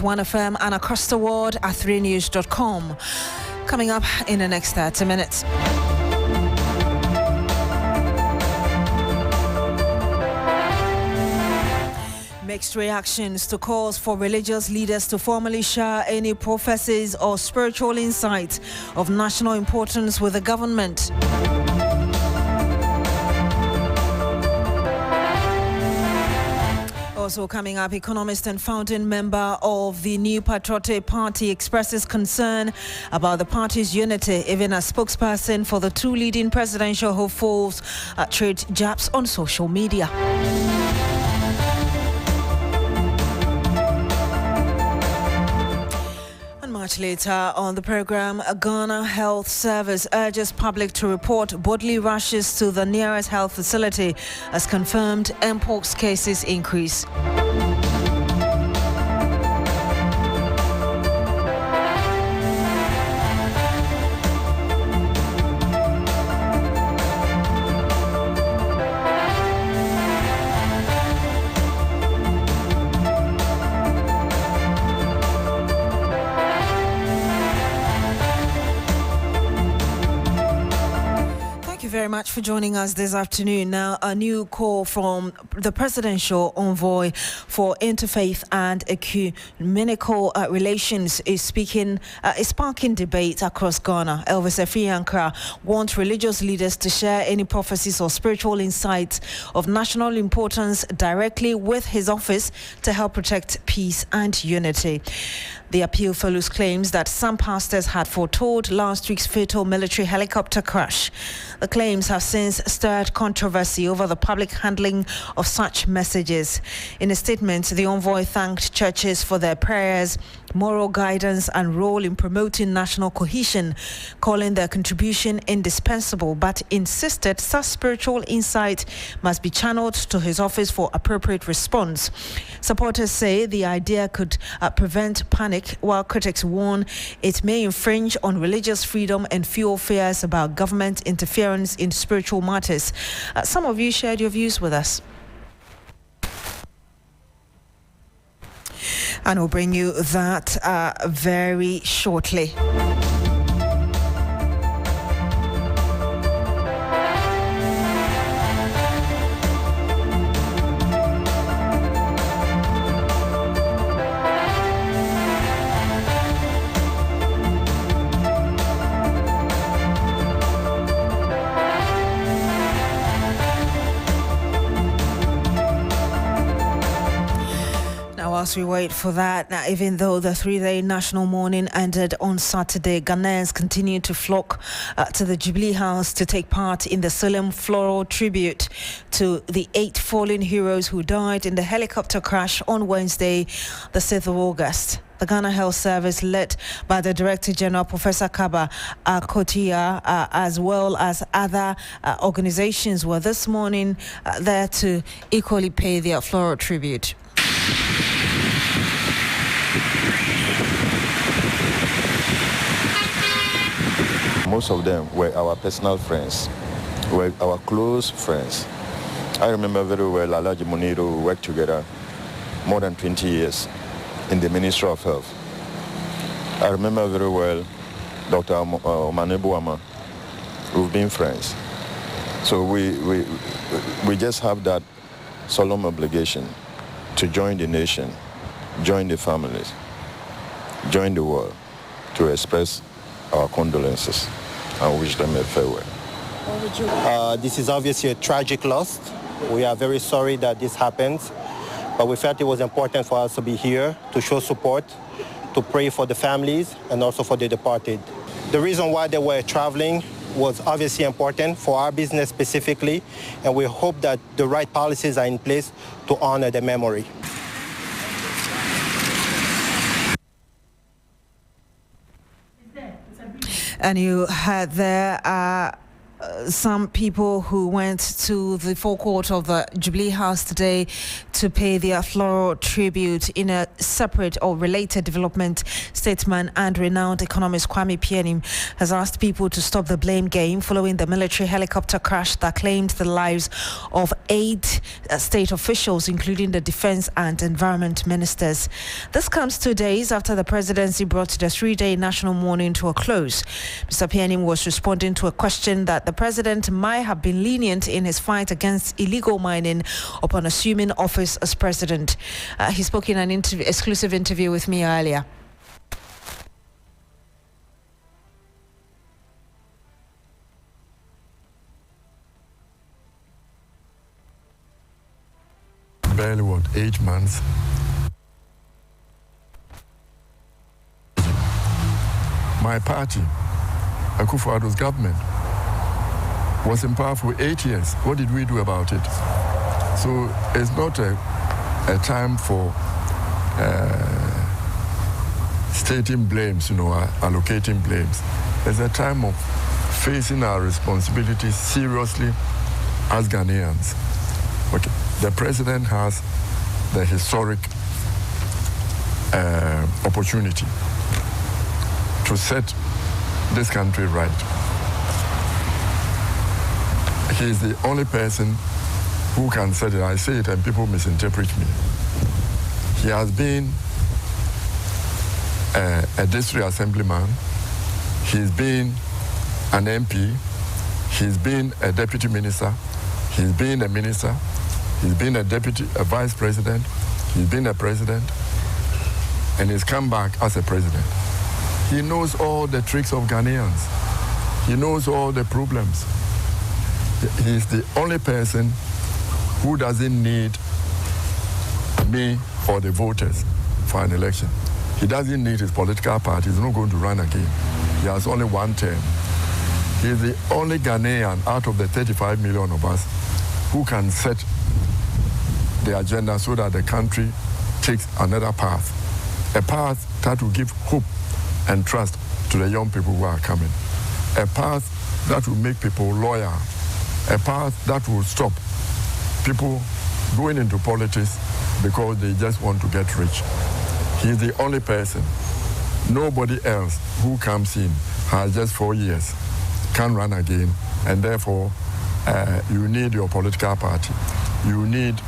1FM and across the world at 3news.com. Coming up in the next 30 minutes. Mixed reactions to calls for religious leaders to formally share any prophecies or spiritual insights of national importance with the government. Also coming up, economist and founding member of the New Patriotic Party expresses concern about the party's unity, even as spokesperson for the two leading presidential hopefuls trade jabs on social media. Much later on the program, Ghana Health Service urges public to report bodily rushes to the nearest health facility as confirmed mpox cases increase. Very much for joining us this afternoon. Now, a new call from the presidential envoy for interfaith and ecumenical relations is sparking debate across Ghana. Elvis Efiankra wants religious leaders to share any prophecies or spiritual insights of national importance directly with his office to help protect peace and unity. The appeal follows claims that some pastors had foretold last week's fatal military helicopter crash. The claims have since stirred controversy over the public handling of such messages. In a statement, the envoy thanked churches for their prayers, moral guidance and role in promoting national cohesion, calling their contribution indispensable, but insisted such spiritual insight must be channeled to his office for appropriate response. Supporters say the idea could prevent panic, while critics warn it may infringe on religious freedom and fuel fears about government interference in spiritual matters. Some of you shared your views with us. And we'll bring you that very shortly. Whilst we wait for that, now, even though the three-day national mourning ended on Saturday, Ghanaians continue to flock to the Jubilee House to take part in the solemn floral tribute to the 8 fallen heroes who died in the helicopter crash on Wednesday, the 6th of August. The Ghana Health Service, led by the Director General, Professor Kaba Akotia, as well as other organizations, were this morning there to equally pay their floral tribute. Most of them were our personal friends, were our close friends. I remember very well Alhaji Muniru worked together more than 20 years in the Ministry of Health. I remember very well Dr. Omanebuama. We've been friends. So we just have that solemn obligation to join the nation, join the families, join the world to express our condolences and wish them a farewell. This is obviously a tragic loss. We are very sorry that this happened, but we felt it was important for us to be here to show support, to pray for the families and also for the departed. The reason why they were traveling was obviously important for our business specifically, and we hope that the right policies are in place to honor their memory. And you heard there some people who went to the forecourt of the Jubilee House today to pay their floral tribute. In a separate or related development, statesman and renowned economist Kwame Pianim has asked people to stop the blame game following the military helicopter crash that claimed the lives of 8 state officials, including the defense and environment ministers. This comes 2 days after the presidency brought the 3-day national mourning to a close. Mr. Pianim was responding to a question that the president might have been lenient in his fight against illegal mining upon assuming office as president. He spoke in an exclusive interview with me earlier. Barely 8 months. My party, Akufo-Addo's government, was in power for 8 years. What did we do about it? So it's not a time for stating blames, allocating blames. It's a time of facing our responsibilities seriously as Ghanaians. Okay. The president has the historic opportunity to set this country right. He is the only person who can set it. I say it and people misinterpret me. He has been a district assemblyman. He's been an MP. He's been a deputy minister. He's been a minister. He's been a vice president. He's been a president. And he's come back as a president. He knows all the tricks of Ghanaians. He knows all the problems. He's the only person who doesn't need me or the voters for an election. He doesn't need his political party. He's not going to run again. He has only one term. He's the only Ghanaian out of the 35 million of us who can set the agenda so that the country takes another path, a path that will give hope and trust to the young people who are coming, a path that will make people loyal, a path that will stop people going into politics because they just want to get rich. He's the only person. Nobody else who comes in has just 4 years, can run again, and therefore you need your political party. You need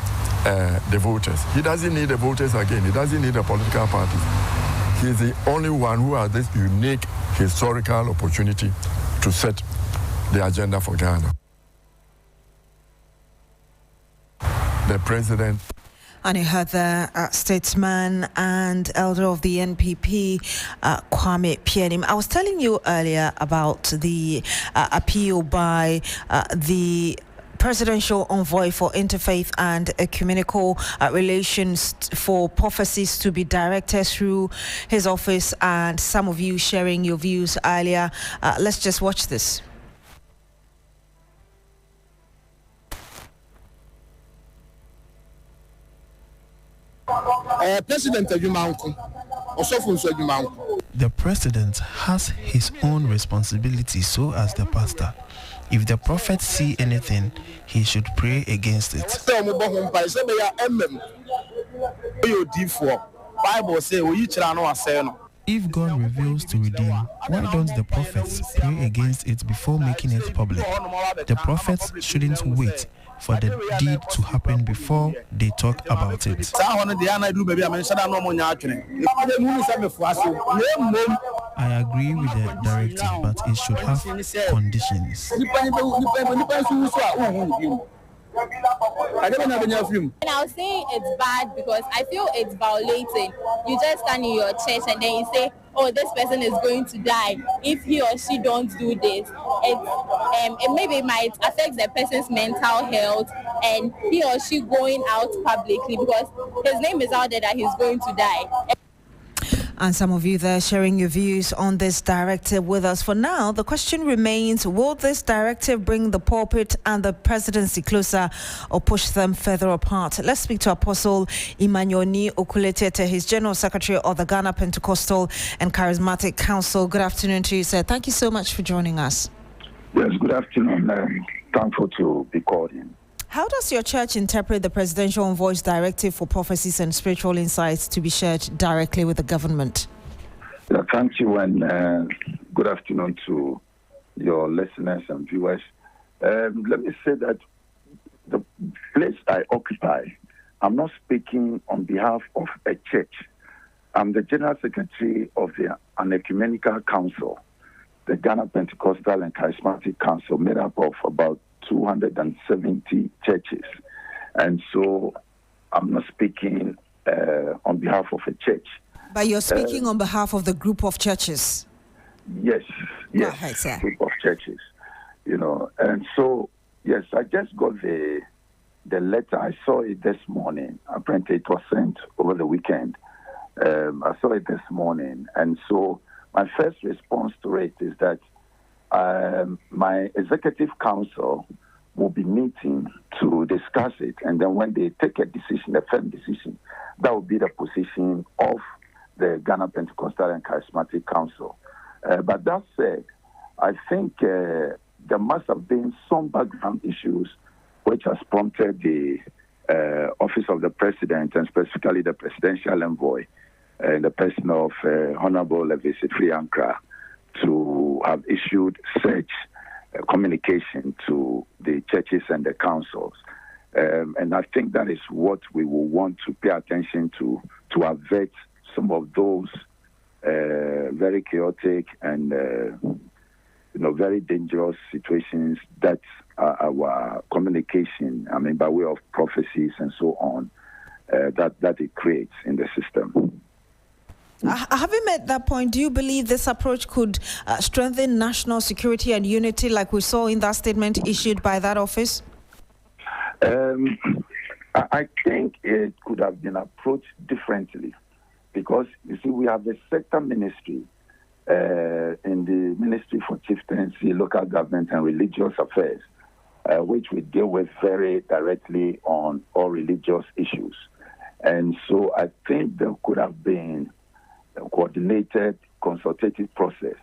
the voters. He doesn't need the voters again. He doesn't need a political party. He's the only one who has this unique historical opportunity to set the agenda for Ghana. The president. And you heard the statesman and elder of the NPP, Kwame Pianim. I was telling you earlier about the appeal by the presidential envoy for interfaith and ecumenical relations for prophecies to be directed through his office, and some of you sharing your views earlier. Let's just watch this. The president has his own responsibility, so as the pastor. If the prophet see anything, he should pray against it. If God reveals to redeem, why don't the prophets pray against it before making it public? The prophets shouldn't wait for the deed to happen before they talk about it. I agree with the directive, but it should have conditions. And I'll say it's bad because I feel it's violating. You just stand in your church and then you say, oh, this person is going to die if he or she don't do this. It maybe might affect the person's mental health and he or she going out publicly because his name is out there that he's going to die. And some of you there sharing your views on this directive with us. For now, the question remains, will this directive bring the pulpit and the presidency closer or push them further apart? Let's speak to Apostle Imanyoni Okuletete. He's General Secretary of the Ghana Pentecostal and Charismatic Council. Good afternoon to you, sir. Thank you so much for joining us. Yes, good afternoon. Thankful to be called in. How does your church interpret the presidential envoy's directive for prophecies and spiritual insights to be shared directly with the government? Thank you, and good afternoon to your listeners and viewers. Let me say that the place I occupy, I'm not speaking on behalf of a church. I'm the General Secretary of an ecumenical council, the Ghana Pentecostal and Charismatic Council, made up of about 270 churches. And so I'm not speaking on behalf of a church. But you're speaking on behalf of the group of churches? Yes, Right, sir. group of churches. And so, yes, I just got the letter. I saw it this morning. Apparently it was sent over the weekend. I saw it this morning. And so my first response to it is that my executive council will be meeting to discuss it. And then when they take a decision, a firm decision, that will be the position of the Ghana Pentecostal and Charismatic Council. But that said, I think there must have been some background issues which has prompted the Office of the President, and specifically the Presidential Envoy, in the person of Honorable Levis Friankra, to have issued such communication to the churches and the councils. And I think that is what we will want to pay attention to avert some of those very chaotic and very dangerous situations that our communication, by way of prophecies and so on, that it creates in the system. Having made that point, do you believe this approach could strengthen national security and unity like we saw in that statement issued by that office? I think it could have been approached differently because, you see, we have a sector ministry in the Ministry for Chieftaincy, Local Government and Religious Affairs, which we deal with very directly on all religious issues. And so I think there could have been a coordinated, consultative process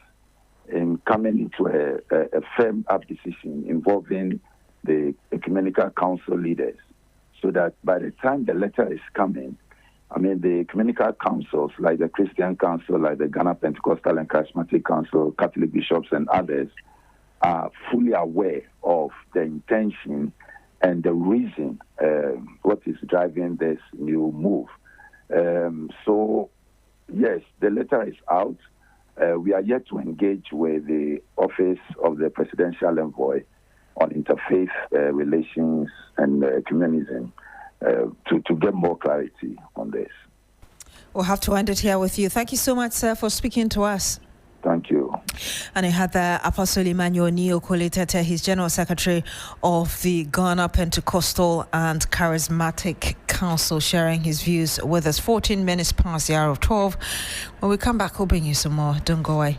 in coming into a firm-up decision involving the Ecumenical Council leaders, so that by the time the letter is coming, the Ecumenical Councils, like the Christian Council, like the Ghana Pentecostal and Charismatic Council, Catholic bishops and others, are fully aware of the intention and the reason what is driving this new move. So, yes, the letter is out. We are yet to engage with the Office of the Presidential Envoy on interfaith relations and ecumenism to get more clarity on this. We'll have to end it here with you. Thank you so much, sir, for speaking to us. Thank you. And I had the Apostle Emmanuel Neo-Koletete, he's General Secretary of the Ghana Pentecostal and Charismatic Council, sharing his views with us. 14 minutes past the hour of 12. When we come back, we'll bring you some more. Don't go away.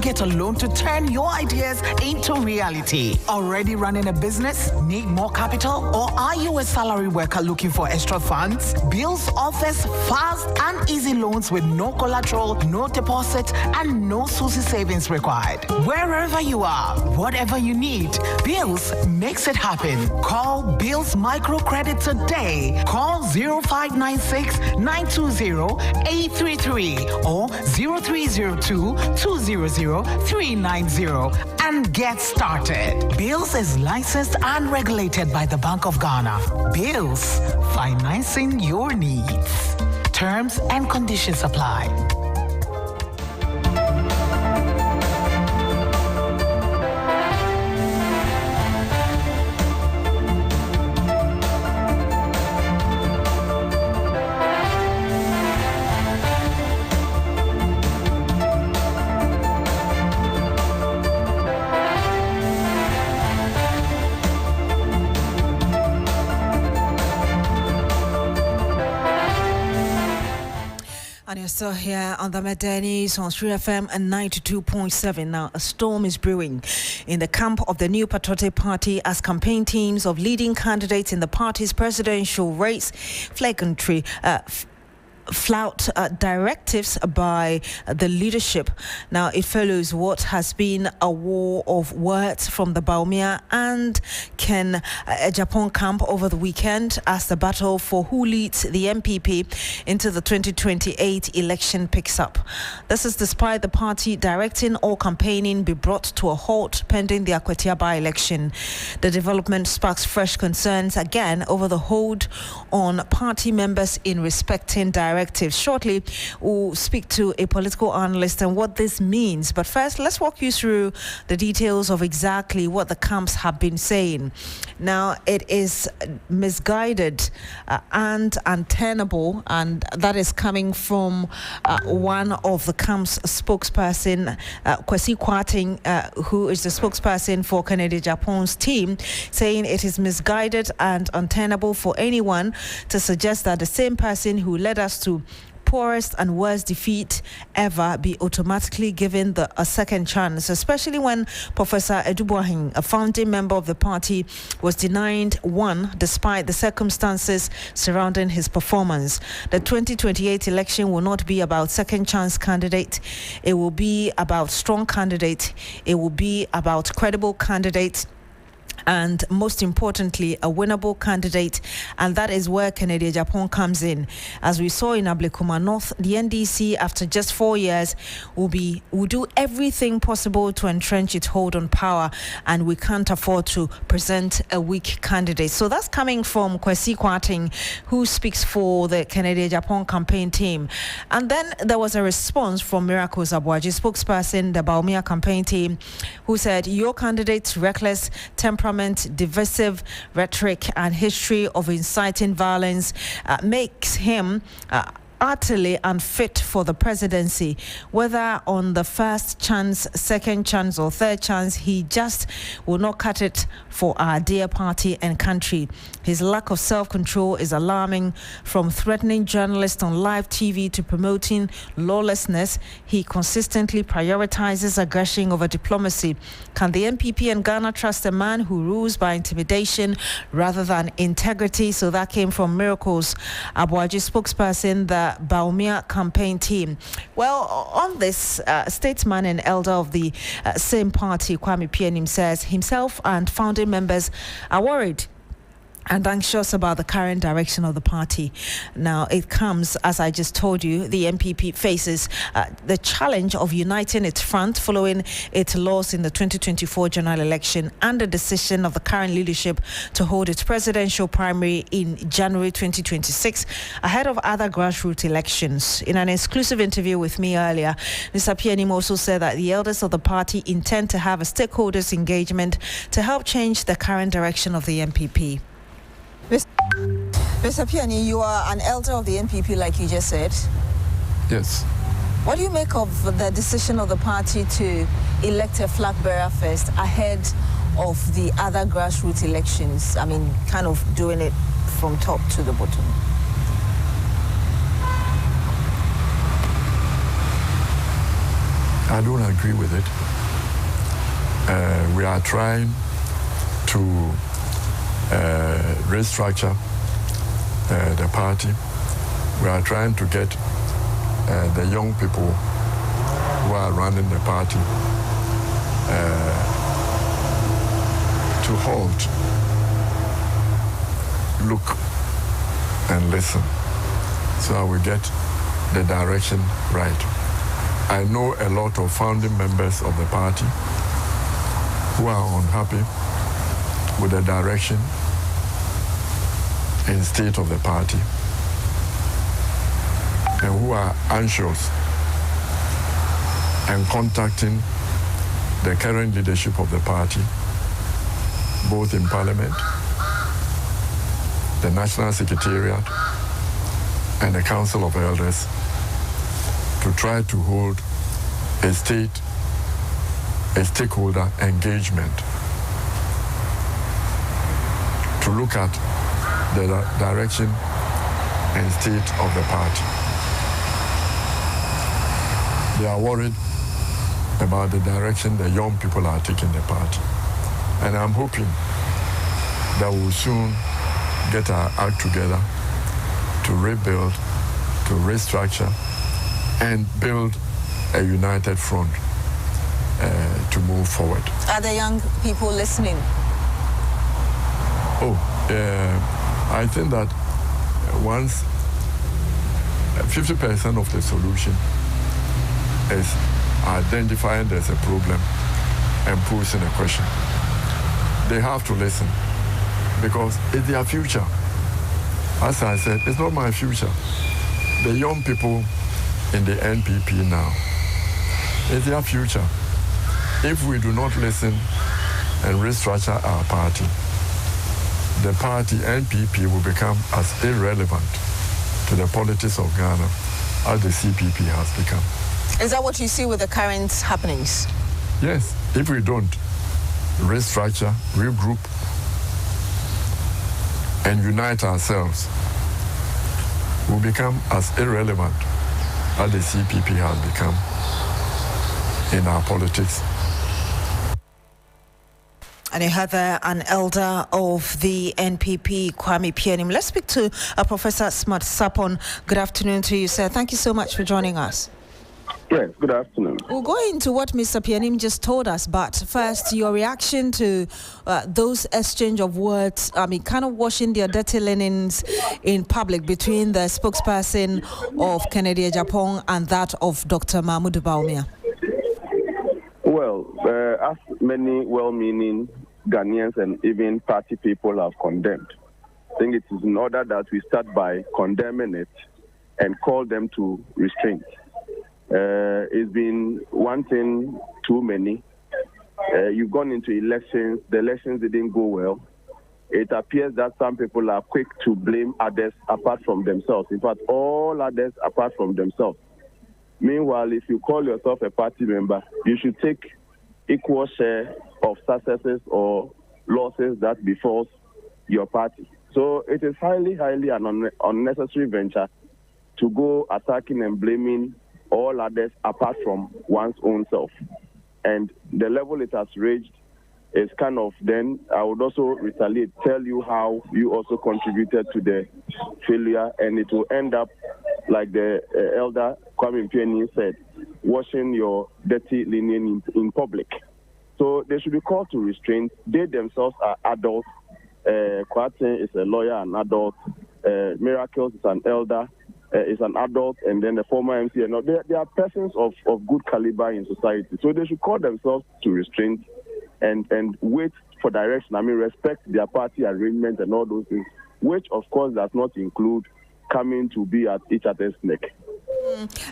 Get a loan to turn your ideas into reality. Already running a business? Need more capital? Or are you a salary worker looking for extra funds? Bills offers fast and easy loans with no collateral, no deposit, and no SUSI savings required. Wherever you are, whatever you need, Bills makes it happen. Call Bills Microcredit today. Call 0596 920 833 or 0302 200 390 and get started. Bills is licensed and regulated by the Bank of Ghana. Bills, financing your needs. Terms and conditions apply. And you're still here on the Midday News on 3FM and 92.7. Now, a storm is brewing in the camp of the New Patriotic Party as campaign teams of leading candidates in the party's presidential race flagrantly flout directives by the leadership. Now, it follows what has been a war of words from the Baumia and Ken Japan camp over the weekend as the battle for who leads the MPP into the 2028 election picks up. This is despite the party directing all campaigning be brought to a halt pending the Akwatia by-election. The development sparks fresh concerns again over the hold on party members in respecting directives. Shortly, we'll speak to a political analyst and what this means. But first, let's walk you through the details of exactly what the camps have been saying. Now, it is misguided and untenable, and that is coming from one of the camp's spokesperson, Kwesi Kwarteng, who is the spokesperson for Canada Japan's team, saying it is misguided and untenable for anyone to suggest that the same person who led us to poorest and worst defeat ever be automatically given a second chance, especially when Professor Adu, a founding member of the party, was denied one despite the circumstances surrounding his performance. The 2028 election will not be about second chance candidate. It will be about strong candidate. It will be about credible candidate, and most importantly, a winnable candidate, and that is where Canada Japan comes in. As we saw in Ablekuma North, the NDC, after just 4 years, will do everything possible to entrench its hold on power, and we can't afford to present a weak candidate. So that's coming from Kwesi Kwarteng, who speaks for the Canada Japan campaign team. And then there was a response from Miracles Abuaji, spokesperson, the Baumia campaign team, who said, your candidate's reckless temperament, divisive rhetoric and history of inciting violence makes him utterly unfit for the presidency. Whether on the first chance, second chance or third chance, he just will not cut it for our dear party and country. His lack of self-control is alarming. From threatening journalists on live TV to promoting lawlessness, he consistently prioritizes aggression over diplomacy. Can the MPP and Ghana trust a man who rules by intimidation rather than integrity? So that came from Miracles Abuaji, spokesperson, the Baumia campaign team. Well, on this, statesman and elder of the same party, Kwame Pianim, says himself and founding members are worried and anxious about the current direction of the party. Now, it comes, as I just told you, the MPP faces the challenge of uniting its front following its loss in the 2024 general election and the decision of the current leadership to hold its presidential primary in January 2026 ahead of other grassroots elections. In an exclusive interview with me earlier, Mr. Pianim also said that the elders of the party intend to have a stakeholders engagement to help change the current direction of the MPP. Mr. Piani, you are an elder of the MPP, like you just said. Yes. What do you make of the decision of the party to elect a flag bearer first ahead of the other grassroots elections? I mean, kind of doing it from top to the bottom. I don't agree with it. We are trying to restructure the party. We are trying to get the young people who are running the party to halt, look and listen, so I will get the direction right. I know a lot of founding members of the party who are unhappy with the direction and state of the party, and who are anxious and contacting the current leadership of the party, both in Parliament, the National Secretariat, and the Council of Elders, to try to hold a stakeholder engagement to look at the direction and state of the party. They are worried about the direction the young people are taking the party. And I'm hoping that we'll soon get our act together to rebuild, to restructure, and build a united front to move forward. Are the young people listening? I think that once 50% of the solution is identifying there's a problem and posing a question. They have to listen because it's their future. As I said, it's not my future. The young people in the NPP now, it's their future. If we do not listen and restructure our party, the party NPP will become as irrelevant to the politics of Ghana as the CPP has become. Is that what you see with the current happenings? Yes, if we don't restructure, regroup, and unite ourselves, we'll become as irrelevant as the CPP has become in our politics. And you had there an elder of the NPP, Kwame Pianim. Let's speak to Professor Smart Sapon. Good afternoon to you, sir. Thank you so much for joining us. Yes, good afternoon. We'll go into what Mr. Pianim just told us, but first, your reaction to those exchange of words, kind of washing their dirty linens in public between the spokesperson of Kennedy Japan and that of Dr. Mahmoud Bawumia. Well, as many well-meaning Ghanaians and even party people have condemned, I think it is in order that we start by condemning it and call them to restraint. It's been one thing too many. You've gone into elections. The elections didn't go well. It appears that some people are quick to blame others apart from themselves. In fact, all others apart from themselves. Meanwhile, if you call yourself a party member, you should take equal share of successes or losses that befalls your party. So it is highly an unnecessary venture to go attacking and blaming all others apart from one's own self. And the level it has reached is kind of, then I would also retaliate, tell you how you also contributed to the failure, and it will end up like the elder Kwame Pianim said, washing your dirty linen in public. So they should be called to restraint. They themselves are adults. Kwate is a lawyer, an adult. Miracles is an elder, is an adult, and then the former MC. They are persons of good caliber in society. So they should call themselves to restraint and wait for direction. Respect their party arrangement and all those things, which of course does not include coming to be at each other's neck.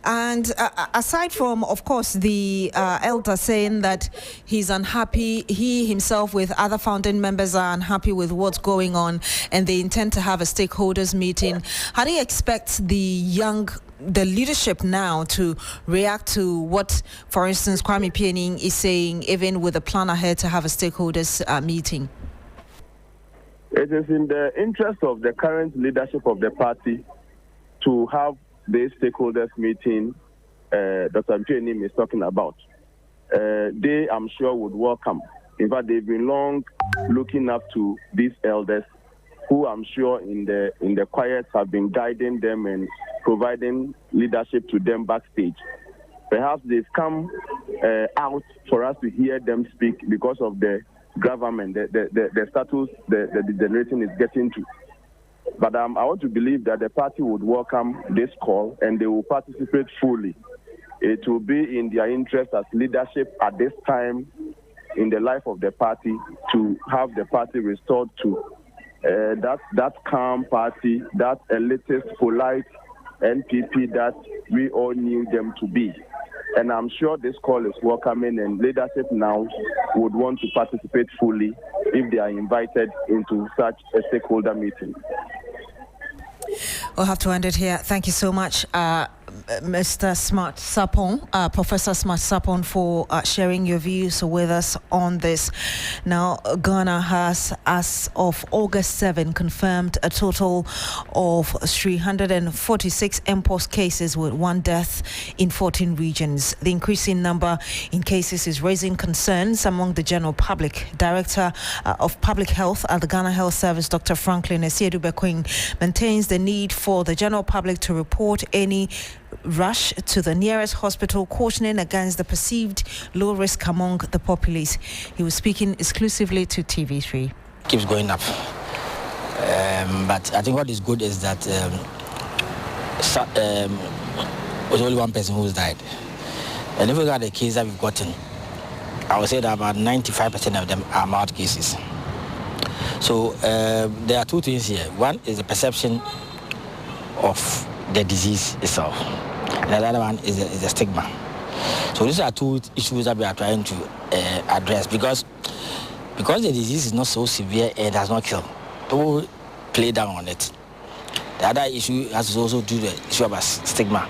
And aside from, of course, the elder saying that he's unhappy, he himself with other founding members are unhappy with what's going on, and they intend to have a stakeholders meeting. How do you expect the leadership now to react to what, for instance, Kwame Pianim is saying, even with a plan ahead to have a stakeholders meeting? It is in the interest of the current leadership of the party to have this stakeholders meeting Dr. Pianim is talking about. They, I'm sure, would welcome. In fact, they've been long looking up to these elders who I'm sure in the quiet have been guiding them and providing leadership to them backstage. Perhaps they've come out for us to hear them speak because of the government, the status the degenerating is getting to. But I want to believe that the party would welcome this call and they will participate fully. It will be in their interest as leadership at this time in the life of the party to have the party restored to that calm party, that elitist, polite NPP that we all knew them to be. And I'm sure this call is welcoming, and leadership now would want to participate fully if they are invited into such a stakeholder meeting. We'll have to end it here. Thank you so much, Mr. Smart Sapon, Professor Smart Sapon, for sharing your views with us on this. Now, Ghana has, as of August 7, confirmed a total of 346 mpox cases with one death in 14 regions. The increasing number in cases is raising concerns among the general public. Director of Public Health at the Ghana Health Service, Dr. Franklin Adu, maintains the need for the general public to report any rush to the nearest hospital, cautioning against the perceived low risk among the populace. He was speaking exclusively to TV3. Keeps going up, but I think what is good is that was only one person who's died, and if we look at the cases that we've gotten, I would say that about 95% of them are mild cases. So there are two things here. One is the perception of the disease itself, and the other one is the stigma. So these are two issues that we are trying to address, because the disease is not so severe and does not kill. People play down on it. The other issue has to also do the issue about stigma.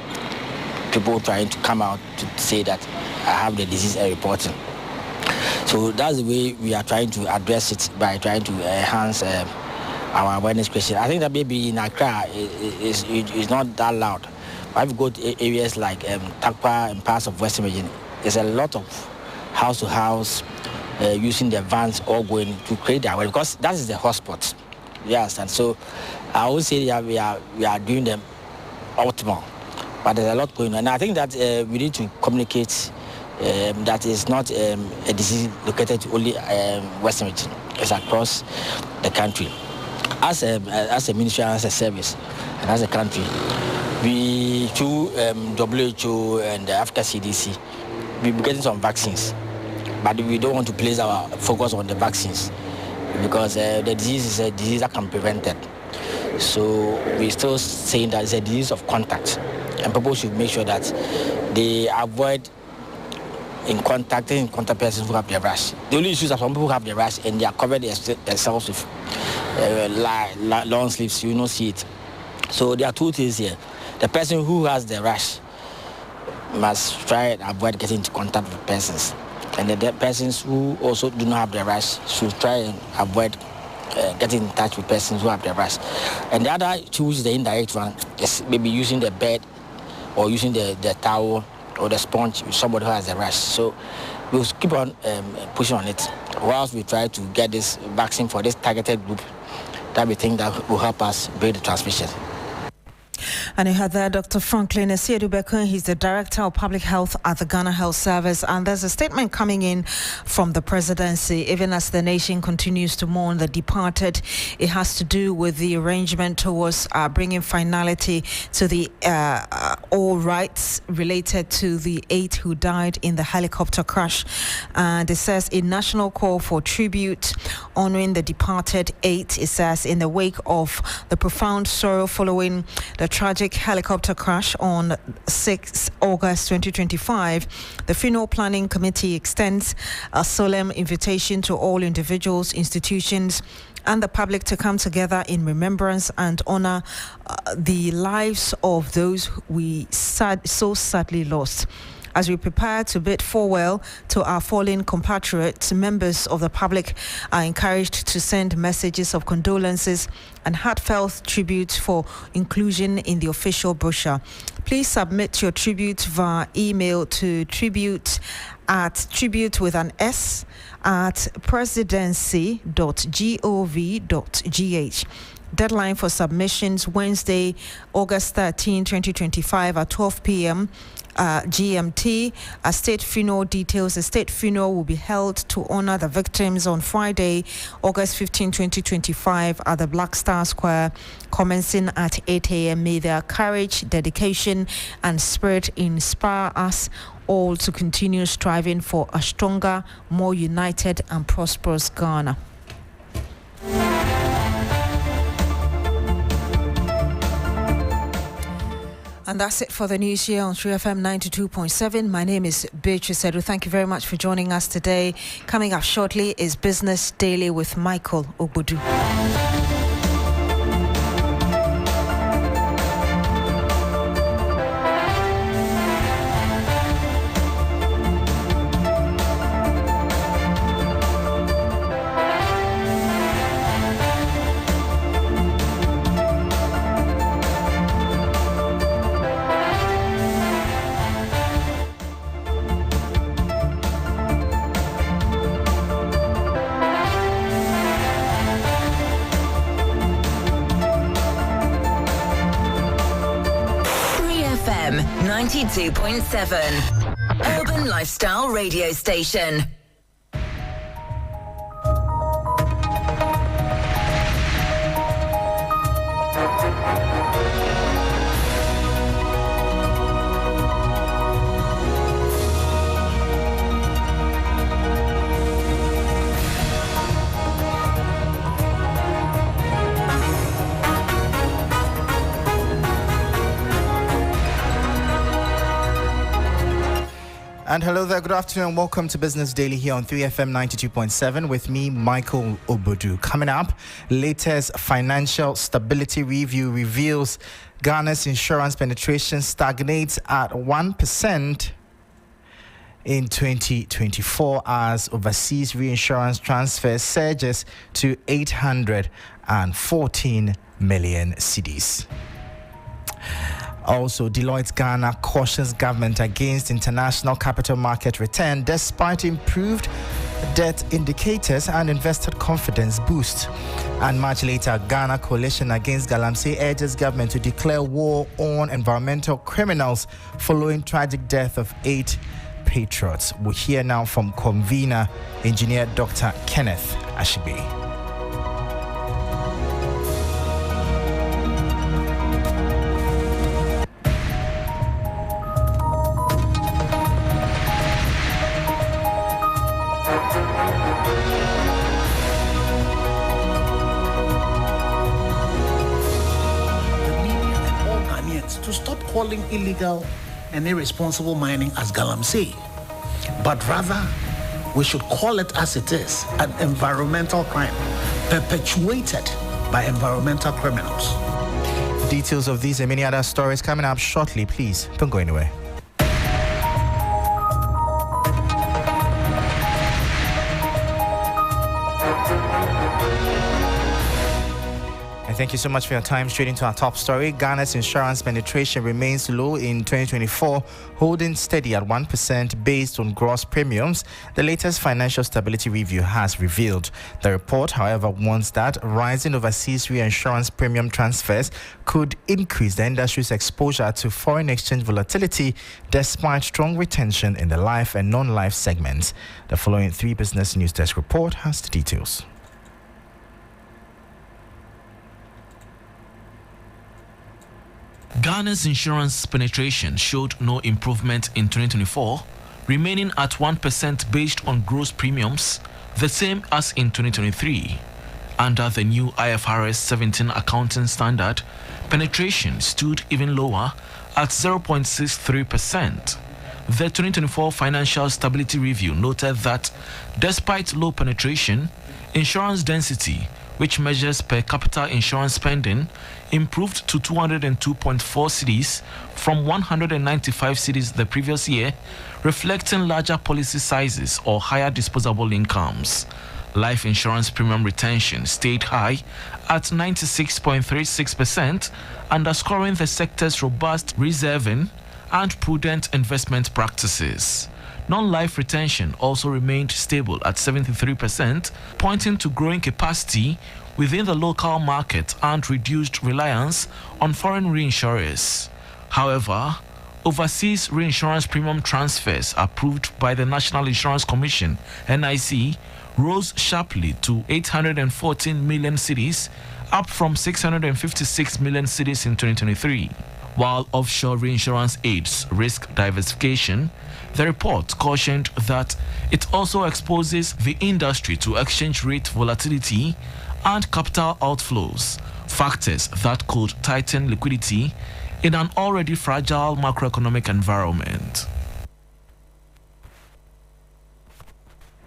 People trying to come out to say that I have the disease and reporting. So that's the way we are trying to address it, by trying to enhance our awareness question. I think that maybe in Accra it's not that loud. But if you go to areas like Takwa and parts of Western region, there's a lot of house to house using their vans, all going to create the awareness, because that is the hotspot. Yes, and so I would say that we are doing them optimal, but there's a lot going on. And I think that we need to communicate that is not a disease located to only Western region. It's across the country. As a ministry, as a service, and as a country, we, through WHO and the Africa CDC, we'll be getting some vaccines. But we don't want to place our focus on the vaccines, because the disease is a disease that can be prevented. So we're still saying that it's a disease of contact, and people should make sure that they avoid contacting persons who have the rash. The only issue is that some people have the rash and they are covered themselves with long sleeves. You don't see it. So there are two things here. The person who has the rash must try and avoid getting into contact with persons, and the persons who also do not have the rash should try and avoid getting in touch with persons who have the rash. And the other two, which is the indirect one, is maybe using the bed or using the towel or the sponge with somebody who has a rash. So we'll keep on pushing on it whilst we try to get this vaccine for this targeted group that we think that will help us break the transmission. And you had there Dr. Franklin Adu. He's the Director of Public Health at the Ghana Health Service. And there's a statement coming in from the presidency, even as the nation continues to mourn the departed. It has to do with the arrangement towards bringing finality to the all rights related to the 8 who died in the helicopter crash. And it says a national call for tribute honoring the departed 8. It says in the wake of the profound sorrow following the tragic helicopter crash on 6 August 2025, the Funeral Planning Committee extends a solemn invitation to all individuals, institutions, and the public to come together in remembrance and honor the lives of those we so sadly lost. As we prepare to bid farewell to our fallen compatriots, members of the public are encouraged to send messages of condolences and heartfelt tribute for inclusion in the official brochure. Please submit your tribute via email to tribute with an S at presidency.gov.gh. Deadline for submissions Wednesday, August 13, 2025 at 12 p.m. GMT. A state funeral details. A state funeral will be held to honor the victims on Friday, August 15, 2025 at the Black Star Square, commencing at 8 a.m. May their courage, dedication, and spirit inspire us all to continue striving for a stronger, more united, and prosperous Ghana. And that's it for the news here on 3FM 92.7. My name is Beatrice Adu. Thank you very much for joining us today. Coming up shortly is Business Daily with Michael Obudu. 92.7. Urban Lifestyle Radio Station. And hello there, good afternoon, and welcome to Business Daily here on 3FM 92.7 with me, Michael Obodu. Coming up, latest financial stability review reveals Ghana's insurance penetration stagnates at 1% in 2024 as overseas reinsurance transfer surges to 814 million cedis. Also, Deloitte Ghana cautions government against international capital market return despite improved debt indicators and investor confidence boost. And much later, Ghana Coalition Against Galamsey urges government to declare war on environmental criminals following tragic death of 8 patriots. We'll hear now from convener, engineer Dr. Kenneth Ashibi. To stop calling illegal and irresponsible mining as galamsey, but rather we should call it as it is, an environmental crime perpetuated by environmental criminals. Details of these and many other stories coming up shortly. Please don't go anywhere. Thank you so much for your time. Straight into our top story. Ghana's insurance penetration remains low in 2024, holding steady at 1% based on gross premiums, the latest financial stability review has revealed. The report, however, warns that rising overseas reinsurance premium transfers could increase the industry's exposure to foreign exchange volatility despite strong retention in the life and non-life segments. The following 3 Business News Desk report has the details. Ghana's insurance penetration showed no improvement in 2024, remaining at 1% based on gross premiums, the same as in 2023. Under the new IFRS 17 accounting standard, penetration stood even lower at 0.63%. The 2024 Financial Stability Review noted that despite low penetration, insurance density, which measures per capita insurance spending, improved to 202.4 cedis from 195 cedis the previous year, reflecting larger policy sizes or higher disposable incomes. Life insurance premium retention stayed high at 96.36%, underscoring the sector's robust reserving and prudent investment practices. Non-life retention also remained stable at 73%, pointing to growing capacity within the local market and reduced reliance on foreign reinsurers. However, overseas reinsurance premium transfers approved by the National Insurance Commission, NIC, rose sharply to 814 million cedis, up from 656 million cedis in 2023. While offshore reinsurance aids risk diversification, the report cautioned that it also exposes the industry to exchange rate volatility and capital outflows, factors that could tighten liquidity in an already fragile macroeconomic environment.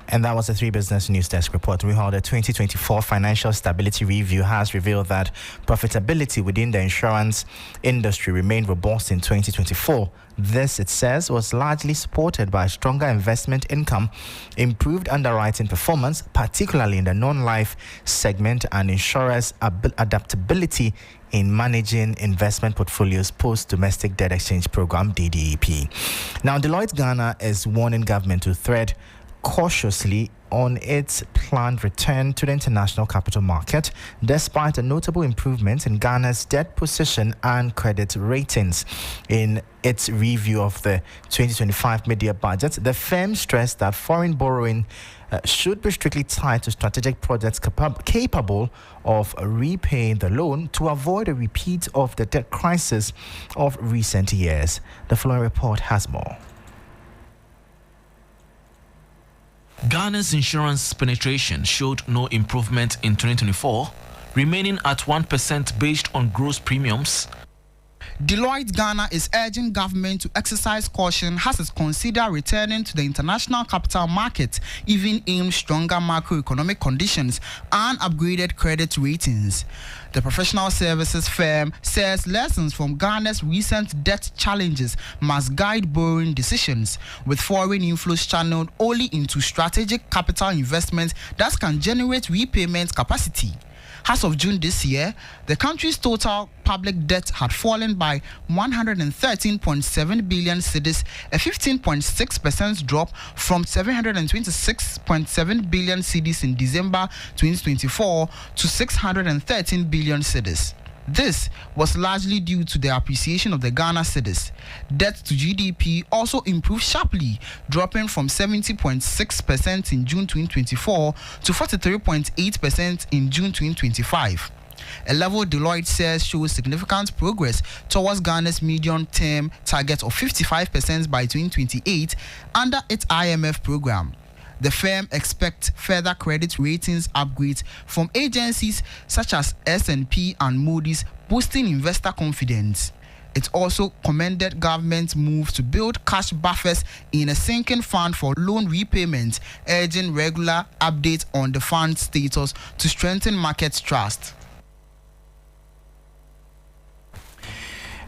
And that was the 3 Business News Desk report. The 2024 Financial Stability Review has revealed that profitability within the insurance industry remained robust in 2024. This, it says, was largely supported by stronger investment income, improved underwriting performance, particularly in the non-life segment, and insurers' adaptability in managing investment portfolios post-domestic debt exchange program, DDEP. Now, Deloitte Ghana is warning government to tread cautiously on its planned return to the international capital market, despite a notable improvement in Ghana's debt position and credit ratings. In its review of the 2025 mid-year budget, the firm stressed that foreign borrowing should be strictly tied to strategic projects capable of repaying the loan to avoid a repeat of the debt crisis of recent years. The following report has more. Ghana's insurance penetration showed no improvement in 2024, remaining at 1% based on gross premiums. Deloitte Ghana is urging government to exercise caution as it considers returning to the international capital market, even in stronger macroeconomic conditions and upgraded credit ratings. The professional services firm says lessons from Ghana's recent debt challenges must guide borrowing decisions, with foreign inflows channeled only into strategic capital investments that can generate repayment capacity. As of June this year, the country's total public debt had fallen by 113.7 billion cedis, a 15.6% drop from 726.7 billion cedis in December 2024 to 613 billion cedis. This was largely due to the appreciation of the Ghana cedis. Debt to GDP also improved sharply, dropping from 70.6% in June 2024 to 43.8% in June 2025. A level Deloitte says shows significant progress towards Ghana's medium-term target of 55% by 2028 under its IMF program. The firm expects further credit ratings upgrades from agencies such as S&P and Moody's, boosting investor confidence. It also commended government's move to build cash buffers in a sinking fund for loan repayment, urging regular updates on the fund's status to strengthen market trust.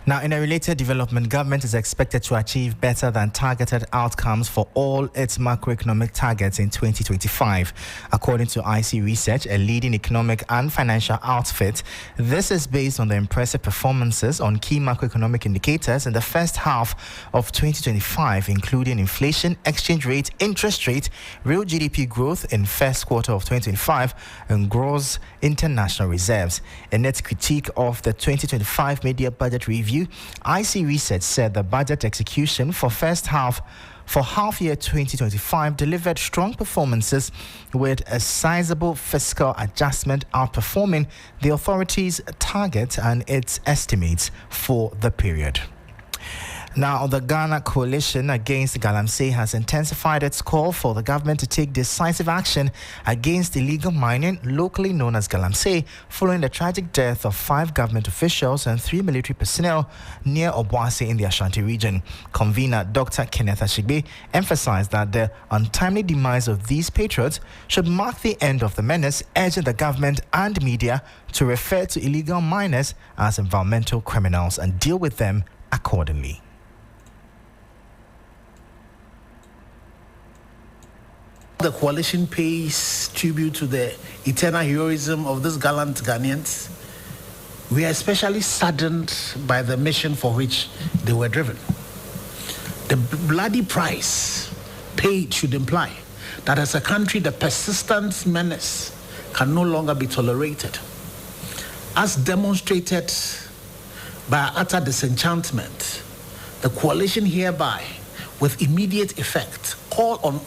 Now, in a related development, government is expected to achieve better than targeted outcomes for all its macroeconomic targets in 2025. According to IC Research, a leading economic and financial outfit, this is based on the impressive performances on key macroeconomic indicators in the first half of 2025, including inflation, exchange rate, interest rate, real GDP growth in first quarter of 2025, and gross international reserves. In its critique of the 2025 mid-year budget review, IC Research said the budget execution for half year 2025 delivered strong performances, with a sizable fiscal adjustment outperforming the authority's target and its estimates for the period. Now, the Ghana Coalition Against Galamsey has intensified its call for the government to take decisive action against illegal mining, locally known as Galamsey, following the tragic death of 5 government officials and 3 military personnel near Obuasi in the Ashanti region. Convener Dr. Kenneth Ashigbe emphasized that the untimely demise of these patriots should mark the end of the menace, urging the government and media to refer to illegal miners as environmental criminals and deal with them accordingly. The coalition pays tribute to the eternal heroism of these gallant Ghanaians. We are especially saddened by the mission for which they were driven. The bloody price paid should imply that as a country, the persistent menace can no longer be tolerated. As demonstrated by utter disenchantment, the coalition hereby, with immediate effect, call on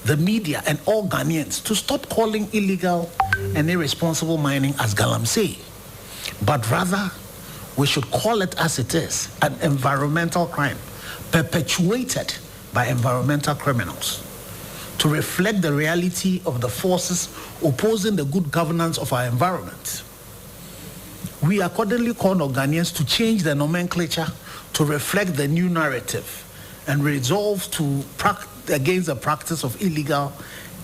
the media and all Ghanaians to stop calling illegal and irresponsible mining as Galamsey, but rather we should call it as it is, an environmental crime perpetuated by environmental criminals, to reflect the reality of the forces opposing the good governance of our environment. We accordingly call on Ghanaians to change the nomenclature to reflect the new narrative and resolve to against the practice of illegal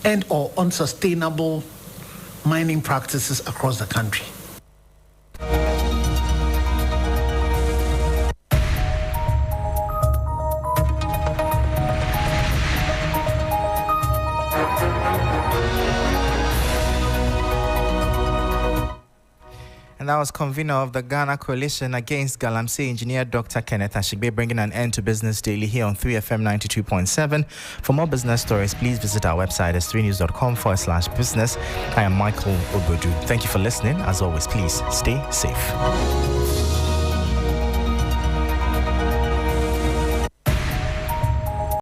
and or unsustainable mining practices across the country. And that was convener of the Ghana Coalition Against Galamsey, Engineer Dr. Kenneth Ashigbe, bringing an end to Business Daily here on 3FM 92.7. For more business stories, please visit our website as 3news.com/business. I am Michael Obodu. Thank you for listening. As always, please stay safe.